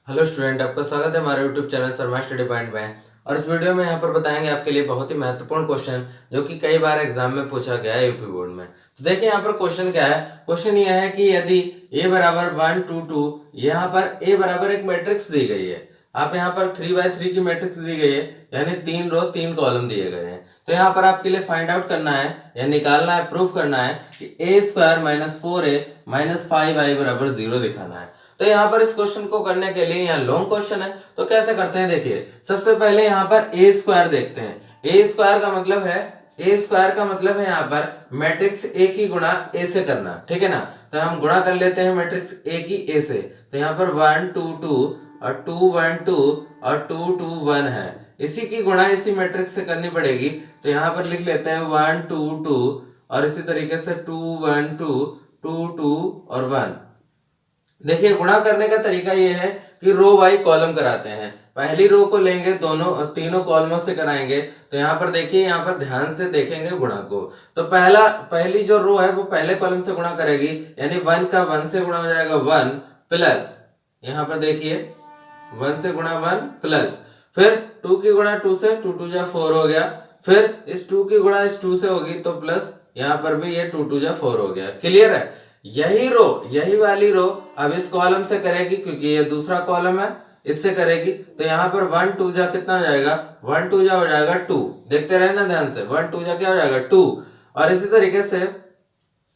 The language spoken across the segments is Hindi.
हेलो स्टूडेंट, आपका स्वागत है हमारे YouTube channel Sharma study point में। और इस वीडियो में यहाँ पर बताएंगे आपके लिए बहुत ही महत्वपूर्ण क्वेश्चन जो कि कई बार एग्जाम में पूछा गया है यूपी बोर्ड में। तो देखिए यहाँ पर क्वेश्चन क्या है। क्वेश्चन यह है कि यदि a बराबर 1 2 2, यहाँ पर a बराबर एक मैट्रिक्स दी गई है। आप यहाँ पर 3x3 की मैट्रिक्स दी गई है, यानी 3 रो 3 कॉलम दिए गए हैं। तो यहाँ पर आपके लिए फाइंड आउट करना है या निकालना है, प्रूफ करना है कि a² - 4a - 5i बराबर 0 दिखाना है। तो यहाँ पर इस क्वेश्चन को करने के लिए यहाँ लॉन्ग क्वेश्चन है, तो कैसे करते हैं देखिए। सबसे पहले यहाँ पर ए स्क्वायर देखते हैं। ए स्क्वायर का मतलब है यहाँ पर मैट्रिक्स ए की गुणा ए से करना, ठीक है ना। तो हम गुणा कर लेते हैं मैट्रिक्स ए की ए से। तो यहाँ पर 1 2 2 और 2 1 2 और 2 2 1 है। इसी की गुणा इसी मैट्रिक्स से करनी पड़ेगी। तो यहाँ पर लिख लेते हैं 1 2 2 और इसी तरीके से 2 1 2 2 2 और 1। देखिए गुणा करने का तरीका ये है कि रो वाई कॉलम कराते हैं। पहली रो को लेंगे, दोनों तीनों कॉलमों से कराएंगे। तो यहाँ पर देखिए, यहाँ पर ध्यान से देखेंगे गुणा को। तो पहली जो रो है वो पहले कॉलम से गुणा करेगी, यानी 1 का 1 से गुणा हो जाएगा 1 प्लस, यहाँ पर देखिए 1 से गुणा 1 प्लस, फिर 2 की गुणा 2 से, 2 2 जा 4 हो गया। फिर इस 2 की गुणा इस 2 से होगी तो प्लस, यहाँ पर भी ये 2 2 जा 4 हो गया। क्लियर है। यही वाली रो अब इस कॉलम से करेगी, क्योंकि ये दूसरा कॉलम है, इससे करेगी। तो यहाँ पर 1 2 जा कितना हो जाएगा, 1 2 जा हो जाएगा 2। देखते रहे ना ध्यान से, 1 2 जा क्या हो जाएगा 2। और इसी तरीके से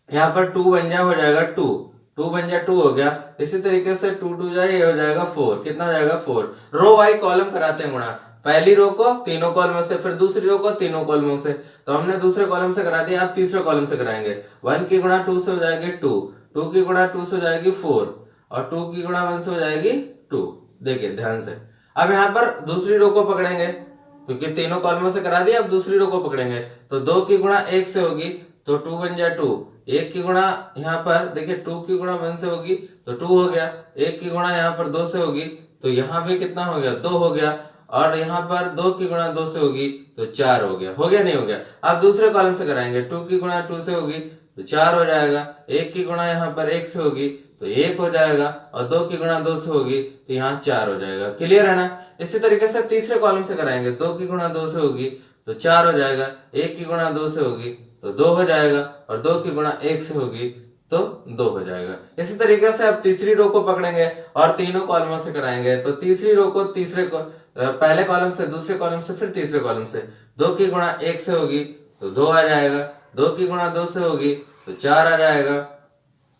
यहाँ पर 2 बन जा हो जाएगा 2, 2 बन जा 2 हो गया। इसी तरीके से 2 2 जा ये हो जाएगा 4। कितना हो जाएगा 4। रो वाई कॉलम कराते हैं गुणा। पहली रो को तीनों कॉलमों से, फिर दूसरी रो को तीनों कॉलमों से। तो हमने दूसरे कॉलम से करा दिया, अब तीसरे कॉलम से कराएंगे। 1 की गुणा 2 से हो जाएगी 2, 2 की गुणा 2 से हो जाएगी 4 और 2 की गुणा 1 से हो जाएगी 2। देखिए ध्यान से। अब यहाँ पर दूसरी रो को पकड़ेंगे, क्योंकि तीनों कॉलमों से करा दिया। अब दूसरी रो को पकड़ेंगे तो 2 की गुणा 1 से होगी तो 2 बन जाए 2। 1 की गुणा यहाँ पर देखिए 2 की गुणा 1 से होगी तो 2 हो गया। 1 की गुणा यहाँ पर 2 से होगी तो यहाँ भी कितना हो गया 2 हो गया। और यहाँ पर 2 की गुणा 2 से होगी तो 4 हो गया। हो गया नहीं हो गया। अब दूसरे कॉलम से कराएंगे। 2 की गुणा 2 से होगी तो 4 हो जाएगा। 1 की गुणा यहाँ पर 1 से होगी तो 1 हो जाएगा और 2 की गुणा 2 से होगी तो यहाँ 4 हो जाएगा। क्लियर है ना। इसी तरीके से तीसरे कॉलम से कराएंगे। 2 की गुणा 2 से होगी तो 4 हो जाएगा। 1 की गुणा 2 से होगी तो 2 हो जाएगा और 2 की गुणा 1 से होगी तो 2 हो जाएगा। इसी तरीके से अब तीसरी रो को पकड़ेंगे और तीनों कॉलमों से कराएंगे। तो तीसरी रो को पहले कॉलम से, दूसरे कॉलम से, फिर तीसरे कॉलम से। 2 की गुणा 1 से होगी तो 2 आ जाएगा। 2 की गुणा 2 से होगी तो 4 आ जाएगा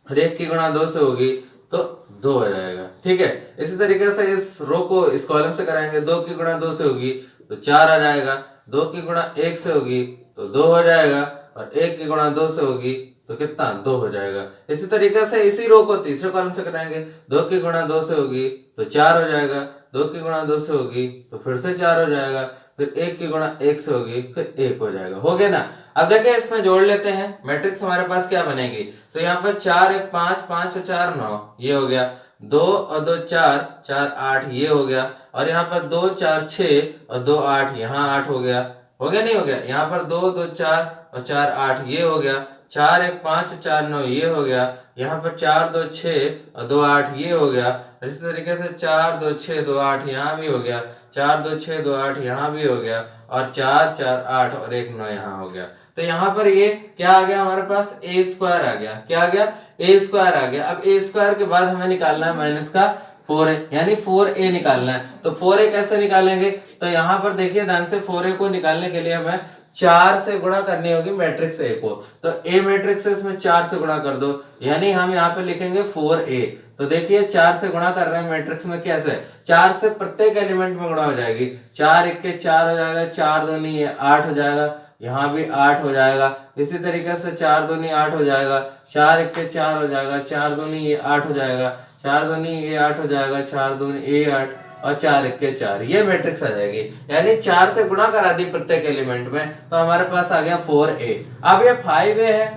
और 1 की गुणा 2 से होगी तो 2 हो जाएगा। ठीक है। इसी तरीके से इस रो को इस कॉलम से कराएंगे। 2 की गुणा 2 से होगी तो 4 आ जाएगा। 2 की गुणा 1 से होगी तो 2 हो जाएगा और 1 की गुणा 2 से होगी तो कितना 2 हो जाएगा। इसी तरीके से इसी रो को तीसरे कॉलम से कराएंगे। 2 की गुणा 2 से होगी तो 4 हो जाएगा। 2 की गुणा 2 से होगी तो फिर से 4 हो जाएगा। फिर 1 की गुणा 1 से होगी फिर 1 हो जाएगा। हो गया ना। अब देखिए इसमें जोड़ लेते हैं। मैट्रिक्स हमारे पास क्या बनेगी। तो यहाँ पर 4 1 5, 5 और 4 9, ये हो गया। 2 और 2 4, 4 8, ये हो गया। और यहाँ पर 2 4 6 और 2 8, यहाँ 8 हो गया। हो गया नहीं हो गया। यहाँ पर 2 2 4 और 4 8, ये हो गया। 4 1 5 4 9, ये हो गया। यहाँ पर 4 2 6 और 2 8, ये हो गया। इसी तरीके से 4 2 6 2 8, यहाँ भी हो गया। 4 2 6 2 8, यहाँ भी हो गया। और 4 4 8 और 1 9, यहाँ हो गया। तो यहाँ पर ये क्या आ गया हमारे पास, ए स्क्वायर आ गया। क्या आ गया, ए स्क्वायर आ गया। अब ए स्क्वायर के बाद हमें निकालना है माइनस का 4a, यानी 4a निकालना है। तो 4a कैसे निकालेंगे। तो यहाँ पर देखिए ध्यान से, 4a को निकालने के लिए हमें 4 से गुणा करनी होगी मैट्रिक्स ए को। तो ए मैट्रिक्स है, इसमें 4 से गुणा कर दो, यानी हम यहाँ पे लिखेंगे 4a। तो देखिए 4 से गुणा कर रहे हैं मैट्रिक्स में। कैसे, 4 से प्रत्येक एलिमेंट में गुणा हो जाएगी। 4 1 के 4 हो जाएगा, 4 2 नहीं है 8 हो जाएगा, यहाँ भी 8 हो जाएगा। इसी तरीके से 4 2 नहीं 8 हो जाएगा, 4 1 के 4 हो जाएगा, 4 2 नहीं ये 8 हो जाएगा, 4 2 नहीं ये 8 हो जाएगा, 4 2 ये 8 और 4 1 के 4, ये मैट्रिक्स आ जाएगी। यानी 4 से गुणा करा दी प्रत्येक एलिमेंट में, तो हमारे पास आ गया 4a। अब ये 5a है,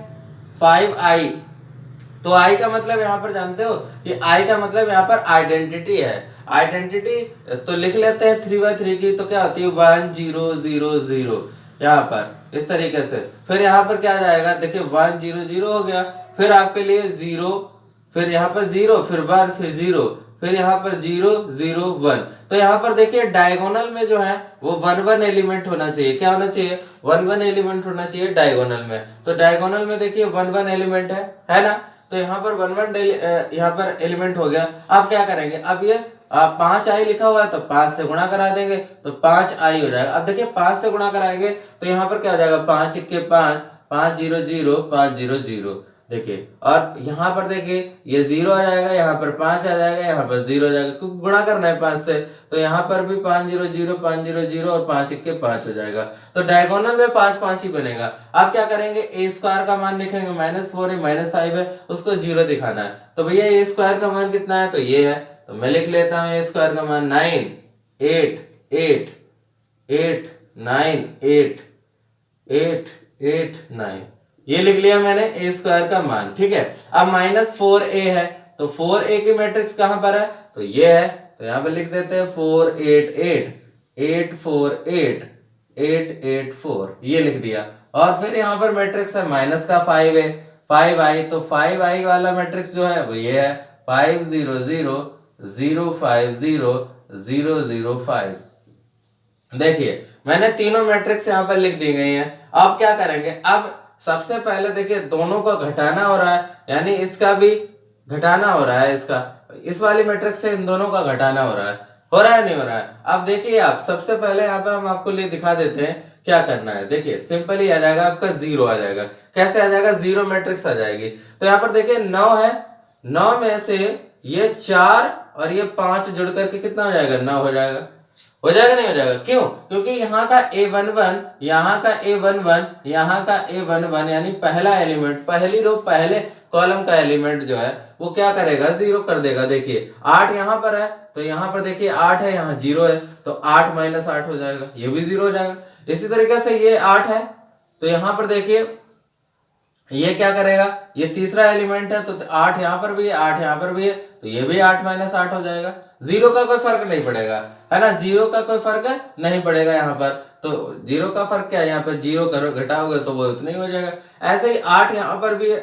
5i। तो i का मतलब यहाँ पर जानते हो कि i का मतलब यहाँ पर आइडेंटिटी है। आइडेंटिटी तो लिख लेते हैं 3/3 की। तो क्या होती है 1 0 0 0, यहाँ पर इस तरीके से। फिर यहाँ पर क्या जाएगा, देखिए 1 0 0 हो गया। फिर आपके लिए 0, फिर यहाँ पर 0, फिर 1, फिर 0, फिर यहाँ पर 0 0 1। तो यहाँ पर देखिए डायगोनल में जो है वो 1 1 एलिमेंट होना चाहिए। क्या होना चाहिए? 1 1 एलिमेंट होना चाहिए डायगोनल में। तो डायगोनल में देखिए 1 1 एलिमेंट है ना। तो यहाँ पर 1 1 यहाँ पर एलिमेंट हो गया। आप क्या करेंगे? अब ये 5 आई लिखा हुआ है तो 5 से गुणा करा देंगे तो 5 आई हो जाएगा। अब देखिए 5 से गुणा कराएंगे तो यहाँ पर क्या हो जाएगा? 5 1 5 5 0 0 5 0 0। देखिए और यहाँ पर देखिए ये 0 आ जाएगा, यहाँ पर 5 आ जाएगा, यहाँ पर 0 आ जाएगा क्योंकि गुणा करना है 5 से। तो यहाँ पर भी 5 0 0 5 0 0 और 5 1 5 हो जाएगा। तो डायगोनल में 5 5 ही बनेगा। आप क्या करेंगे? ए स्क्वायर का मान लिखेंगे, -4 है -5 है, उसको 0 दिखाना है। तो भैया ए स्क्वायर का मान कितना है? तो ये है। तो मैं लिख लेता हूँ ए स्क्वायर का मान 9 8 8 8 9 8 8 8 9। ये लिख लिया मैंने ए स्क्वायर का मान। ठीक है। अब -4a है तो 4a की मैट्रिक्स कहां पर है? तो ये है। तो यहां पर लिख देते हैं 4 8 8 8 4 8 8 8 4। ये लिख दिया। और फिर यहाँ पर मैट्रिक्स है माइनस का 5 है 5i। तो 5i वाला मैट्रिक्स जो है वो ये है 5 0 0 0 5 0 0 0 5। देखिए मैंने तीनों मैट्रिक्स यहाँ पर लिख दी गई हैं। अब क्या करेंगे? अब सबसे पहले देखिए दोनों का घटाना हो रहा है, यानी इसका भी घटाना हो रहा है, इसका इस वाली मैट्रिक्स से इन दोनों का घटाना हो रहा है नहीं हो रहा है? अब देखिए आप सबसे पहले यहाँ पर हम आपको लिए दिखा देते हैं क्या करना है। देखिए सिंपल ही आ जाएगा, आपका 0 आ जाएगा। कैसे आ जाएगा? 0 मैट्रिक्स आ जाएगी। तो यहाँ पर देखिए 9 है, 9 में से ये 4 और ये 5 जुड़ करके कितना हो जाएगा? 9 हो जाएगा। हो जाएगा नहीं हो जाएगा? क्यों? क्योंकि यहाँ का a11, यहाँ का a11, यहाँ का a11 यानी पहला एलिमेंट, पहली रो पहले कॉलम का एलिमेंट जो है वो क्या करेगा? 0 कर देगा। देखिए 8 यहाँ पर है तो यहाँ पर देखिए 8 है, यहाँ 0 है तो 8 - 8 हो जाएगा, ये भी 0 हो जाएगा। इसी तरीके से ये 8 है तो यहाँ पर देखिए ये क्या करेगा? ये तीसरा एलिमेंट है तो 8 यहाँ पर भी है, 8 यहाँ पर भी है तो ये भी 8 - 8 हो जाएगा। 0 का कोई फर्क नहीं पड़ेगा, है ना। 0 का कोई फर्क नहीं पड़ेगा यहाँ पर। तो 0 का फर्क क्या है? यहाँ पर 0 करो घटाओगे तो वो उतना ही हो जाएगा। ऐसे ही 8 यहाँ पर भी है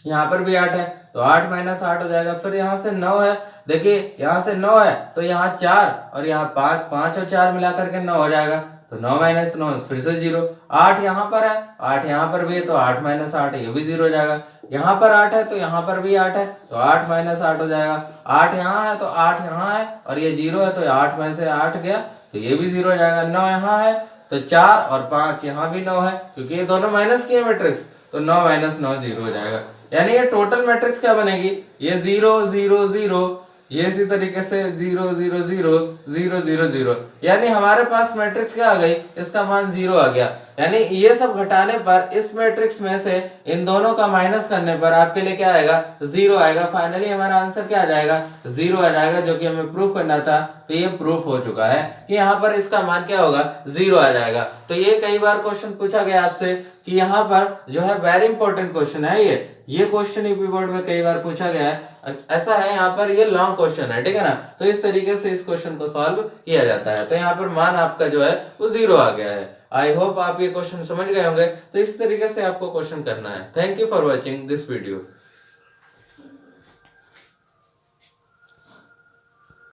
यहाँ पर भी 8 है तो 8 - 8 हो जाएगा। फिर यहाँ से 9 है, देखिए यहाँ से 9 है तो यहाँ 4 और यहाँ 5, 5 और 4 मिला करके 9 हो जाएगा। तो 9 - 9 फिर से 0। 8 यहाँ पर है, 8 यहाँ पर भी है तो 8 - 8 ये भी 0 हो जाएगा। यहाँ पर 8 है तो यहाँ पर भी 8 है तो 8 - 8 हो जाएगा। 8 यहाँ है तो 8 यहाँ है और ये 0 है तो 8 में से 8 गया तो ये भी 0 हो जाएगा। 9 यहाँ है तो 4 और 5 यहाँ भी 9 है क्योंकि ये दोनों माइनस किए मैट्रिक्स, तो 9 - 9 0 हो जाएगा। यानी ये टोटल मैट्रिक्स क्या बनेगी? ये 0 0 0, ये इसी तरीके से 0 0 0 0 0 0, यानी हमारे पास मैट्रिक्स क्या आ गई? इसका मान 0 आ गया। यानी ये सब घटाने पर इस मैट्रिक्स में से इन दोनों का माइनस करने पर आपके लिए क्या आएगा? 0 आएगा। फाइनली हमारा आंसर क्या आ जाएगा? 0 आ जाएगा, जो कि हमें प्रूफ करना था। तो ये प्रूफ हो चुका है कि यहाँ पर इसका मान क्या होगा? 0 आ जाएगा। तो ये कई बार क्वेश्चन पूछा गया आपसे कि यहाँ पर जो है वेरी इंपॉर्टेंट क्वेश्चन है ये क्वेश्चन यूपी बोर्ड में कई बार पूछा गया है। ऐसा है यहाँ पर ये लॉन्ग क्वेश्चन है, ठीक है ना। तो इस तरीके से इस क्वेश्चन को सॉल्व किया जाता है। तो यहाँ पर मान आपका जो है वो 0 आ गया है। आई होप आप ये क्वेश्चन समझ गए होंगे। तो इस तरीके से आपको क्वेश्चन करना है। Thank you for watching this video.